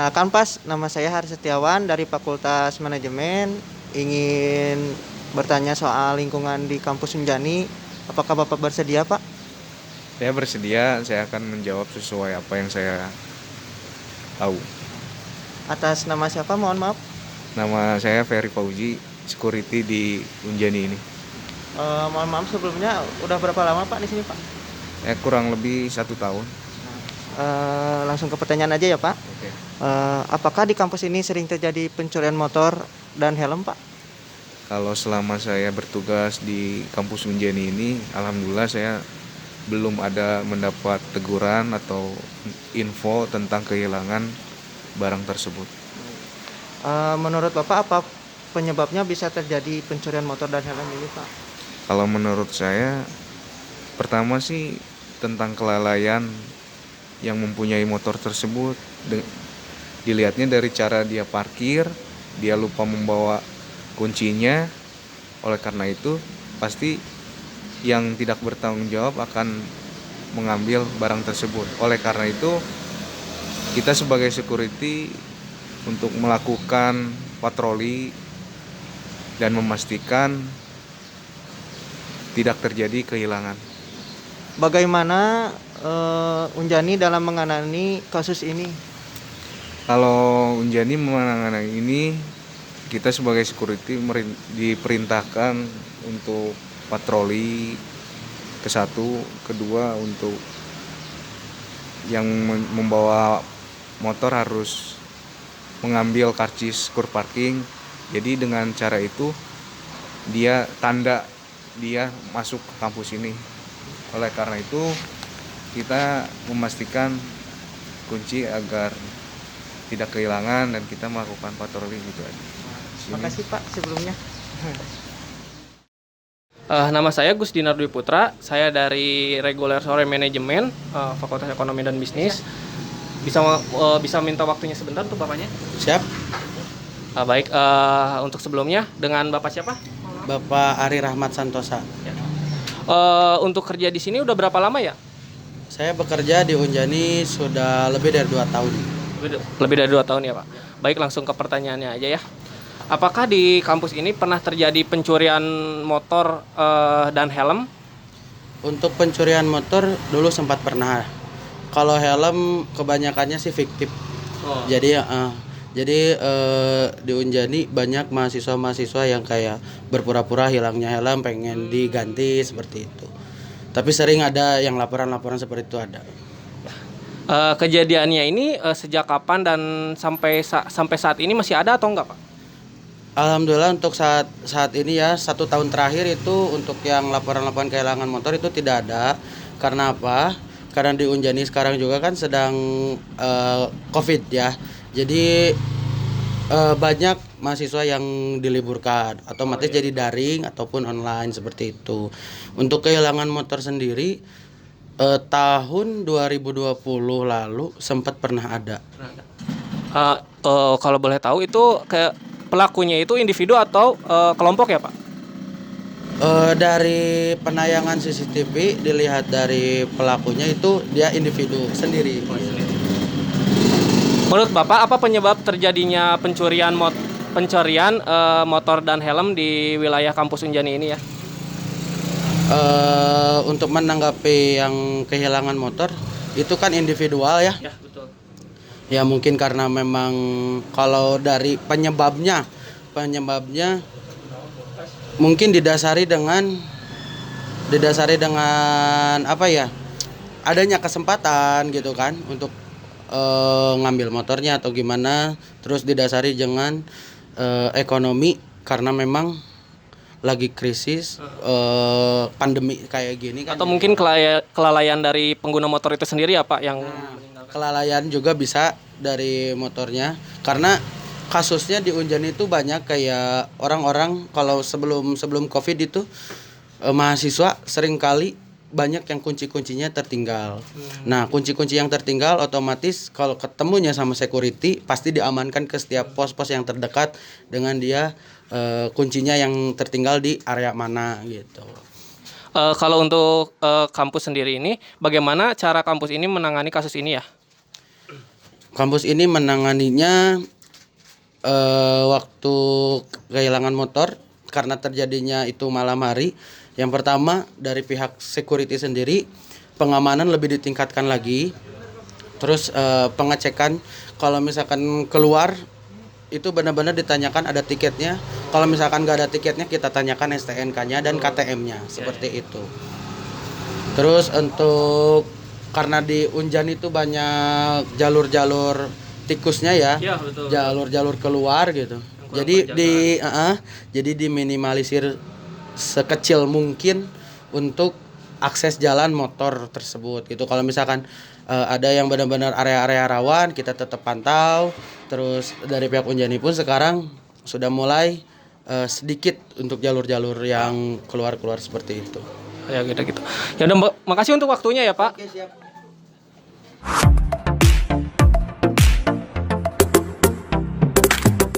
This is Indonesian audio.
Perkenalkan Pas, nama saya Haris Setiawan dari Fakultas Manajemen. Ingin bertanya soal lingkungan di kampus Unjani. Apakah Bapak bersedia, Pak? Saya bersedia, saya akan menjawab sesuai apa yang saya tahu. Atas nama siapa? Mohon maaf. Nama saya Ferry Fauzi, security di Unjani ini. Mohon maaf sebelumnya, udah berapa lama Pak di sini, Pak? Kurang lebih 1 tahun. Langsung ke pertanyaan aja ya, Pak. Oke. Apakah di kampus ini sering terjadi pencurian motor dan helm, Pak? Kalau selama saya bertugas di kampus Unjani ini, alhamdulillah saya belum ada mendapat teguran atau info tentang kehilangan barang tersebut. Menurut Bapak, apa penyebabnya bisa terjadi pencurian motor dan helm ini, Pak? Kalau menurut saya, pertama sih tentang kelalaian yang mempunyai motor tersebut. Dilihatnya dari cara dia parkir, dia lupa membawa kuncinya. Oleh karena itu, pasti yang tidak bertanggung jawab akan mengambil barang tersebut. Oleh karena itu, kita sebagai security untuk melakukan patroli dan memastikan tidak terjadi kehilangan. Bagaimana Unjani dalam menangani kasus ini? Kalau Unjani menangani ini, kita sebagai security diperintahkan untuk patroli ke satu, kedua untuk yang membawa motor harus mengambil karcis kur parking. Jadi dengan cara itu dia tanda dia masuk ke kampus ini. Oleh karena itu kita memastikan kunci agar tidak kehilangan dan kita melakukan patroli gitu aja. Terima kasih Pak sebelumnya. Nama saya Gus Dinar Dwi Putra, saya dari Reguler Sore Manajemen, Fakultas Ekonomi dan Bisnis. Bisa minta waktunya sebentar untuk Bapaknya? Siap. Baik, untuk sebelumnya dengan Bapak siapa? Bapak Ari Rahmat Santosa. Untuk kerja di sini udah berapa lama ya? Saya bekerja di Unjani sudah lebih dari 2 tahun. Lebih dari 2 tahun ya Pak. Baik, langsung ke pertanyaannya aja ya. Apakah di kampus ini pernah terjadi pencurian motor dan helm? Untuk pencurian motor dulu sempat pernah. Kalau helm kebanyakannya sih fiktif. Oh. Jadi di Unjani banyak mahasiswa-mahasiswa yang kayak berpura-pura hilangnya helm pengen diganti seperti itu. Tapi sering ada yang laporan-laporan seperti itu ada. Kejadiannya ini sejak kapan dan sampai saat ini masih ada atau enggak Pak? Alhamdulillah untuk saat ini ya 1 tahun terakhir itu untuk yang laporan-laporan kehilangan motor itu tidak ada. Karena apa? Karena di Unjani sekarang juga kan sedang COVID ya. Jadi banyak mahasiswa yang diliburkan, otomatis jadi daring ataupun online seperti itu. Untuk kehilangan motor sendiri tahun 2020 lalu sempat pernah ada. Kalau boleh tahu itu kayak pelakunya itu individu atau kelompok ya Pak? Dari penayangan CCTV dilihat dari pelakunya itu dia individu sendiri. Menurut Bapak apa penyebab terjadinya pencurian motor dan helm di wilayah kampus Unjani ini ya? Untuk menanggapi yang kehilangan motor itu kan individual ya. Ya, betul. Ya mungkin karena memang kalau dari penyebabnya mungkin didasari dengan apa ya? Adanya kesempatan gitu kan untuk ngambil motornya atau gimana, terus didasari dengan ekonomi karena memang lagi krisis pandemi kayak gini kan. Atau mungkin kelalaian dari pengguna motor itu sendiri ya Pak yang Kelalaian juga bisa dari motornya karena kasusnya di Unjani itu banyak kayak orang-orang kalau sebelum Covid itu mahasiswa seringkali banyak yang kunci-kuncinya tertinggal. Nah, kunci-kunci yang tertinggal otomatis kalau ketemunya sama security pasti diamankan ke setiap pos-pos yang terdekat dengan dia kuncinya yang tertinggal di area mana gitu. Kalau untuk kampus sendiri ini, bagaimana cara kampus ini menangani kasus ini ya? kampus ini menanganinya waktu kehilangan motor karena terjadinya itu malam hari. Yang pertama dari pihak security sendiri, pengamanan lebih ditingkatkan lagi. Terus pengecekan kalau misalkan keluar itu benar-benar ditanyakan ada tiketnya. Kalau misalkan nggak ada tiketnya kita tanyakan STNK-nya dan KTM-nya seperti itu. Terus untuk karena di Unjan itu banyak jalur-jalur tikusnya ya, Iya, betul. jalur-jalur keluar gitu. Jadi jadi diminimalisir sekecil mungkin untuk akses jalan motor tersebut gitu. Kalau misalkan ada yang benar-benar area-area rawan kita tetap pantau. Terus dari pihak Unjani pun sekarang sudah mulai sedikit untuk jalur-jalur yang keluar-keluar seperti itu. Ya gitu. Ya udah, makasih untuk waktunya ya Pak. Oke, siap.